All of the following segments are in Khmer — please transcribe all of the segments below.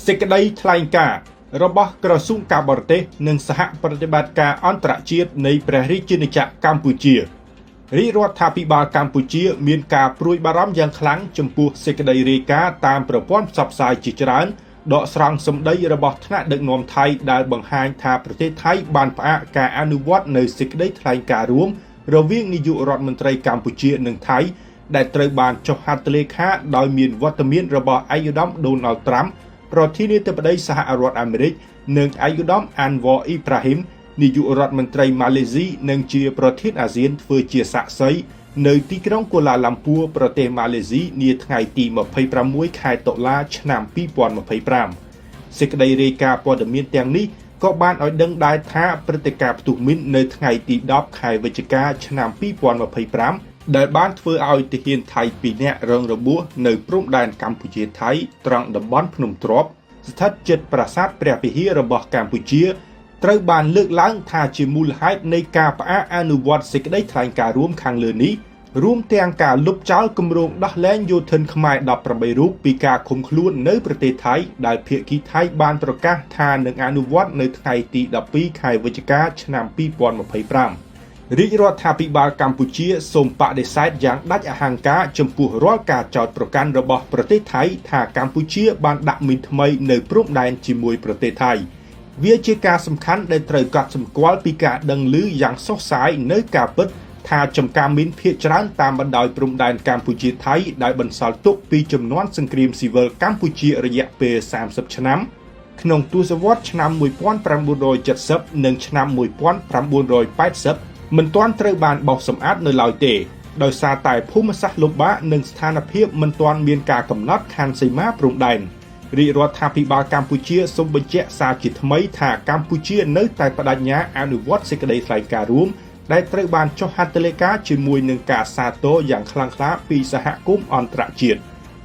សេចក្តីថ្លែងការណ៍របស់ក្រសួងការបរទេសនិងសហប្រតិបត្តិការអន្តរជាតិនៃព្រះរាជាណាចក្រកម្ពុជារាជរដ្ឋាភិបាលកម្ពុជាមានការព្រួយបារម្ភយ៉ាងខ្លាំងចំពោះសេចក្តីរាយការណ៍តាមប្រព័ន្ធផ្សព្វផ្សាយជាច្រើនដកស្រង់សម្ដីរបស់ថ្នាក់ដឹកនាំថៃដែលបង្ហាញថាប្រទេសថៃបានផ្អាកការអនុវត្តនៅសេចក្តីថ្លែងការណ៍រួមរវាងនាយករដ្ឋមន្ត្រីកម្ពុជានិងថៃដែលត្រូវបានចុះហត្ថលេខាដោយមានវត្តមានរបស់ឯកឧត្តមដូណាល់ត្រាំប្រធានាធិបតីសហរដ្ឋអាមេរិកនិងឯកឧត្តមអានវ៉រអ៊ីប្រាហ៊ីមនាយករដ្ឋមន្ត្រីម៉ាឡេស៊ីនិងជាប្រធានអាស៊ានធ្វើជាសាក្សីនៅទីក្រុងកូឡាឡាំពួរប្រទេសម៉ាឡេស៊ីនាថ្ងៃទី26ខែតុលាឆ្នាំ2025សេចក្តីរាយការណ៍ព័ត៌មានទាំងនេះក៏បានឲ្យដឹងដែរថាព្រឹត្តិការណ៍ផ្ទុះមីននៅថ្ងៃទី10ខែវិច្ឆិកាឆ្នាំ2025ដែលបានធ្វើឲ្យទាហានថៃ2នាក់រងរបួសនៅព្រំដែនកម្ពុជាថៃត្រង់តំបន់ភ្នំទ្របស្ថិតជិតប្រាសាទព្រះវិហាររបស់កម្ពុជាត្រូវបានលើកឡើងថាជាមូលហេតុនៃការផ្អាកអនុវត្តសេចក្តីថ្លែងការណ៍រួមខាងលើនេះរួមទាំងការលុបចោលគម្រោងដោះលែងយោធិនខ្មែរ18រូបពីការឃុំខ្លួននៅប្រទេសថៃដែលភាគីថៃបានប្រកាសថានឹងអនុវត្តនៅថ្ងៃទី12ខែវិច្ឆិកាឆ្នាំ2025រាជរដ្ឋាភិបាលកម្ពុជាសូមបដិសេធយ៉ាងដាច់អហង្ការចំពោះរាល់ការចោទប្រកាន់របស់ប្រទេសថៃថាកម្ពុជាបានដាក់មីនថ្មីនៅព្រំដែនជាមួយប្រទេសថៃវាជាការសំខាន់ដែលត្រូវកត់សម្គាល់ពីការដឹងឮយ៉ាងសុសសាយនៅការពិតថាចំការមីនភាគច្រើនតាមបណ្ដោយព្រំដែនកម្ពុជាថៃដែលបន្សល់ទុកពីជំនាន់សង្គ្រាមស៊ីវិលកម្ពុជារយៈពេល30ឆ្នាំក្នុងទសវត្សរ៍ឆ្នាំ1970និងឆ្នាំ1980មិនទាន់ត្រូវបានបោសសម្អាតនៅឡើយទេដោយសារតែភូមិសាស្ត្រលំបាកនិងស្ថានភាពមិនទាន់មានការកំណត់ខណ្ឌសីមាព្រំដែនរាជរដ្ឋាភិបាលកម្ពុជាសូមបញ្ជាក់សារជាថ្មីថាកម្ពុជានៅតែបដិញ្ញាអនុវត្តសេចក្តីថ្លែងការណ៍រួមដែលត្រូវបានចុះហត្ថលេខាជាមួយនឹងការសាទរយ៉ាងខ្លាំងក្លាពីសហគមន៍អន្តរជាតិ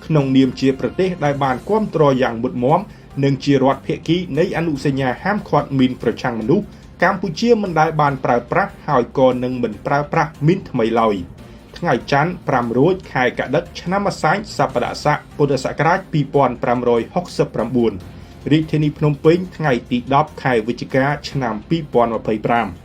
ក្នុងនាមជាប្រទេសដែលបានគាំទ្រយ៉ាងមុតមាំនិងជារដ្ឋភាគីនៃអនុសញ្ញាហាមឃាត់មីនប្រឆាំងមនុស្សកម្ពុជាមិនដែលបានប្រើប្រាស់ហើយក៏នឹងមិនប្រើប្រាស់មីនថ្មីឡើយថ្ងៃច័ន្ទ5រោចខែកដិកឆ្នាំម្សាញ់សប្បុរស័កពុទ្ធសករាជ2569រាជធានីភ្នំពេញថ្ងៃទី10ខែវិច្ឆិកាឆ្នាំ2025